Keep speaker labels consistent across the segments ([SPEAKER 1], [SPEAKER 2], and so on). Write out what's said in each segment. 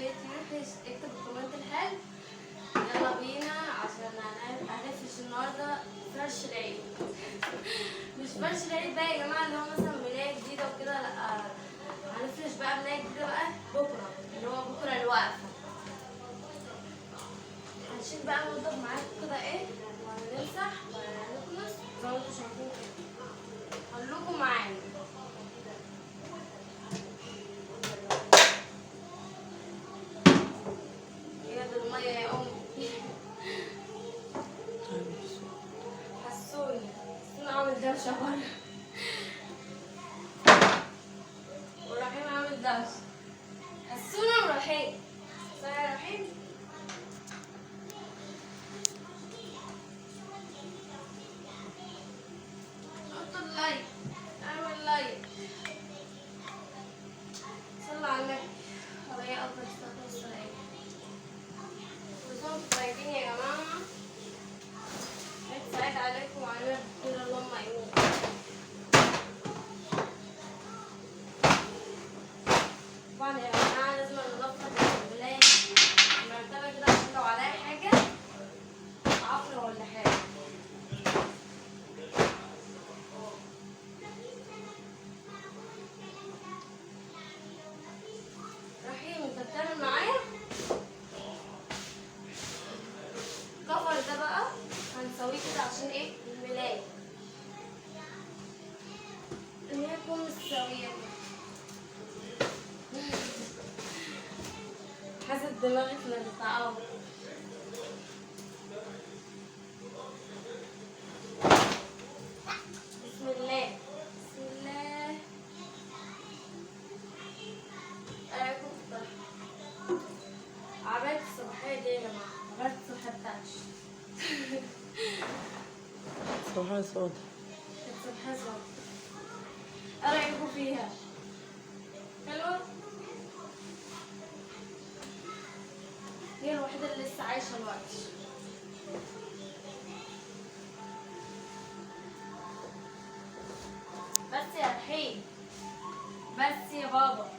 [SPEAKER 1] يوتيوب اكتب الكومنت الحلو. يلا بينا عشان هنفرش النهارده فرش العيد. مش فرش العيد بقى يا جماعه اللي هو مثلا ملاية جديده وكده، لا، هنفرش بقى ملاية جديده بقى بكره، اللي هو بكره الوقفه. هنشيل بقى نوضب معاكم كده ايه، وهنمسح وهنكنس زي ما انتم شايفين كده. خلوكم معانا. ايه ده الميه يا امي؟ حسوني عامل دوشه بره، ورحيم عامل دوشه. حسونا ورحيم يا رحيم. حط اللايك، اعمل لايك، صلى على النبي عليه افضل الصلاه والسلام. كل سنه وانتم طيبين يا جماعه. عيد سعيد عليكم وعلينا بخير اللهم امين. طبعا يا جماعه لازم ننضف البلاد المرتبه كده عشان لو عليها حاجه عفره ولا حاجه. رحيم انت بتعمل معايا الكفر ده بقى هنسويه كده عشان ايه الملاية ان هي تكون مستوية. حاسة دماغي في التعاون. بسم الله بسم الله. اراكم عباية الصباحية دي يا جماعة، عباية الصباحية بتاعتي.
[SPEAKER 2] صباحها سودا.
[SPEAKER 1] الصباحية سودا. ايه رأيكم فيها؟ حلوة؟ هي الوحيدة اللي لسه عايشة دلوقتي. بس يا رحيم، بس يا بابا،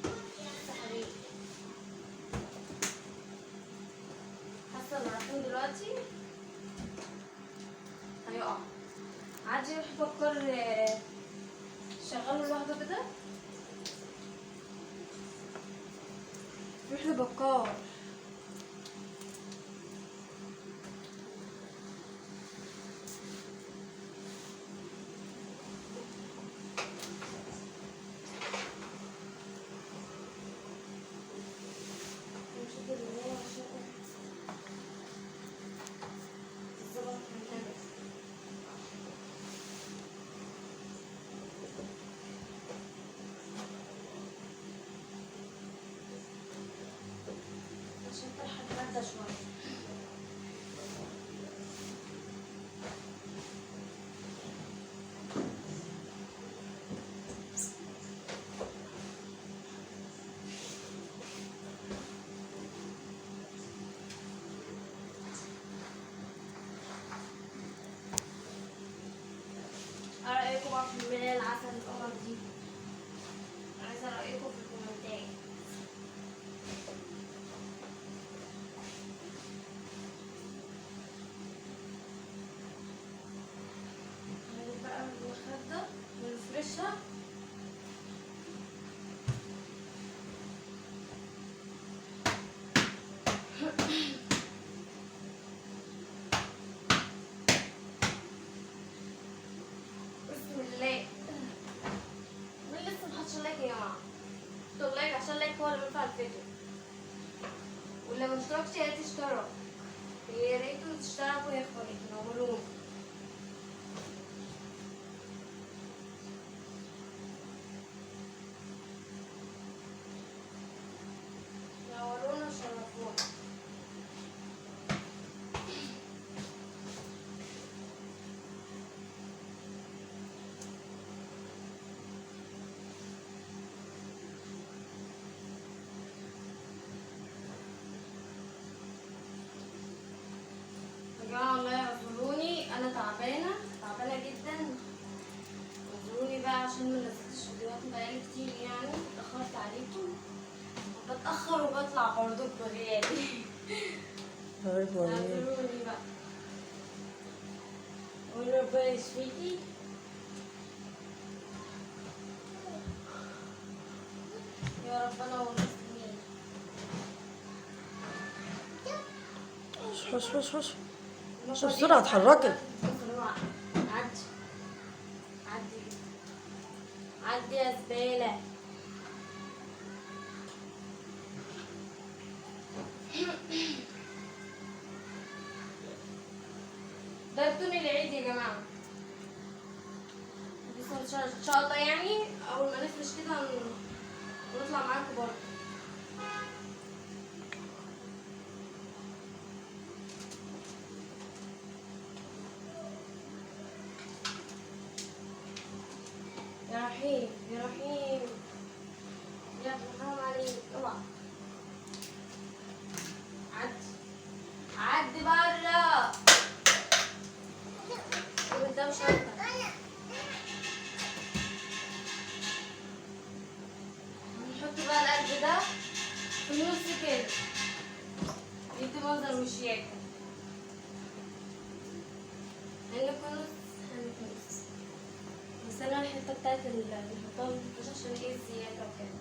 [SPEAKER 1] بس يا حبيبي. حاسة ان رحيم دلوقتي هيقع. عادي يروح يفكر شغله لوحده كده، يروح لبكار. عشان تلحق تهدى شوية. ايه رأيكم بقى في الملاية العسل القمر دي؟ عايزة رأيكم في الكومنتات. هنجيب بقى المخدة ونفرشها. بسم الله. مين لسه محطش لايك يا جماعة؟ اكتب لايك عشان اللايك هو اللي بيرفع الفيديو. واللي مشتركش يا ريت يشترك. يا ريتوا تشتركوا يا اخواني تنوروني. نورونا وشرفونا. يا جماعة الله يعذروني، أنا تعبانة جدا. اعذروني بقى عشان منزلتش فيديوهات بقالي كتير، يعني اتأخرت عليكم. بتأخر وبطلع برضه بغيابي.
[SPEAKER 2] عارف ولا ايه؟
[SPEAKER 1] اعذروني بقى. وربنا يشفيكي. يا ربنا والمسلمين.
[SPEAKER 2] حش حش حش. مش بسرعة اتحركي.
[SPEAKER 1] عدي عدي عدي يا زبالة. ده بدون العيد يا جماعة. بس إن شاء الله يعني أول ما نفرش كده ونطلع معاكم برضه. يا رحيم يا رحيم يا حرام عليك. اوعى عدي عدي برا. ده مش عارفة. هنحط بقى القلب ده في النص كده يدي منظر وشياكة. هنكون نص بس انا الحتة بتاعت الحيطان مش عشان ايه الزيادة وكده.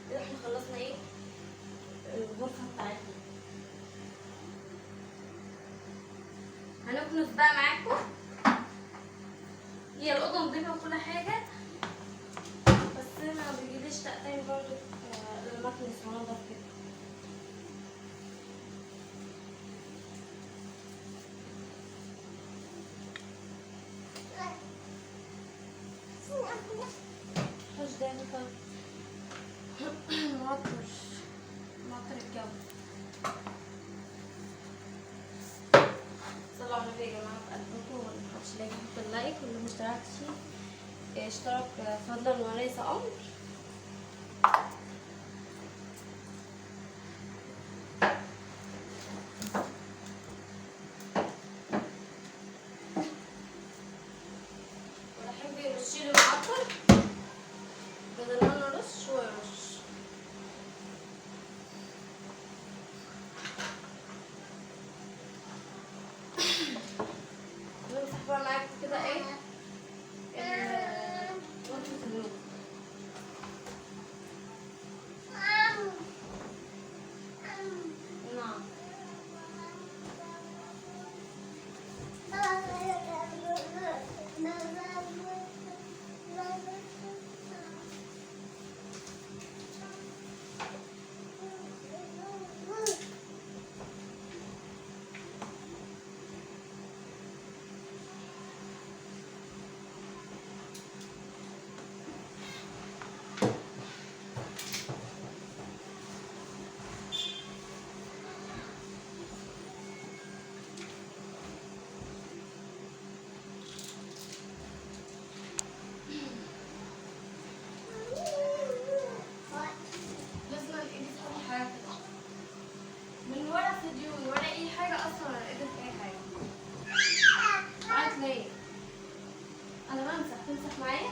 [SPEAKER 1] كده احنا خلصنا ايه الغرفة بتاعتنا. هنكنس بقى معاكم. هي الأوضة نضيفة وكل حاجة بس ما بيجيليش تقطيع برضه لما اكنس وانضف كده. خش ده معطر الجو. صلوا على النبي يا جماعة في قلبكم. واللي محدش لاقي يحط اللايك واللي مشتركش اشترك فضلا وليس أمر. واللي يحب يرشيلي معطر بدل ما انا ارش هو يرش. نمسح بقى معاكم كده ايه غرفة النوم. نعم لازم الايد في كل حاجة كده من ورا فيديو من ورا اي حاجة اصلا انا ايدي في اي حاجة. قعدت ليه؟ انا بمسح تمسح معايا؟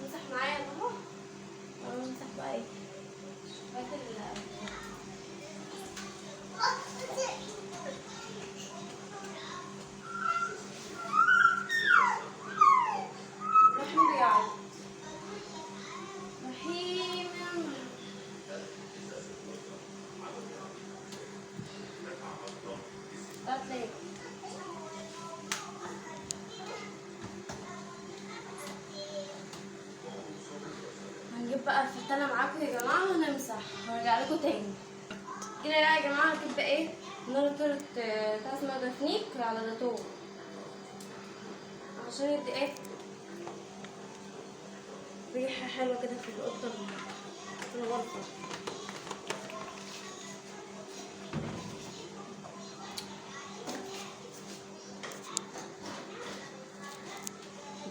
[SPEAKER 1] تمسح معايا يا بابا؟ انا بمسح بقى ايه؟ هات رحيم بيعيط. رحيم قعدت ليه؟ هنجيب بقى الفتانة معاكم يا جماعة ونمسح وارجع لكم تاني. كده بقى يا جماعة هتبقى ايه نقطة اسمها دفنيك على داتور عشان يدي ايه ريحة حلوة كده في الأوضة في الغرفة.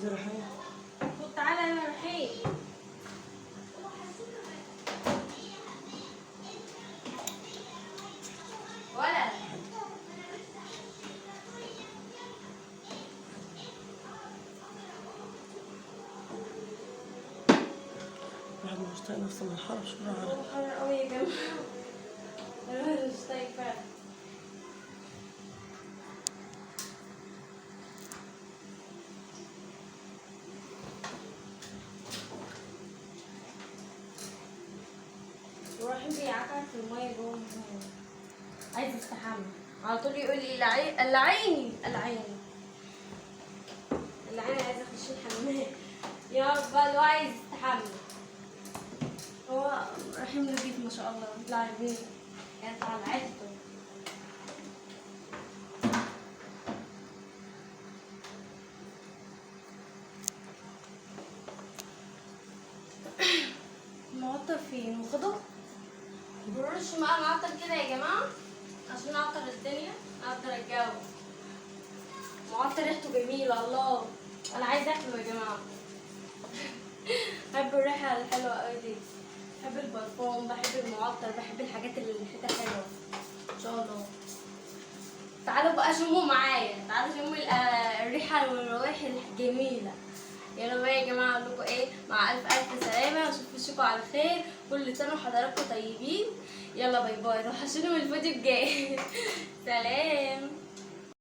[SPEAKER 2] دي رحيم.
[SPEAKER 1] خد تعالى يا رحيم. ولد
[SPEAKER 2] مش طايق نفسي من الحر، شو عارف.
[SPEAKER 1] هو حر قوي يا جماعة. أنا مش طايقة. وراح بيعكر في المية جوه المية. عايز يستحمى على طول، يقول لي العيني العيني العيني، عايز اخش الحمام. يا رب اللي هو عايز يستحمى. هو رحيم نضيف ما شاء الله، يطلع بيه يطلع على عيلته. معطر فين وخده؟ برش معاه معطر كده يا جماعة عشان اعطر الدنيا، اعطر الجو. معطر ريحته جميلة الله، انا عايزة اكله يا جماعة. بحب الريحة الحلوة اوي دي، بحب البرفان، بحب المعطر، بحب الحاجات اللي ريحتها حلوة ان شاء الله. تعالوا بقى شموا معايا، تعالوا شموا الريحة والروائح الجميلة. يلا بقى يا جماعة اقول لكم ايه، مع الف الف سلامة، اشوفكم على خير، كل سنة وحضراتكم طيبين. يلا باي باي، روحوا شنو الفيديو الجاي. سلام.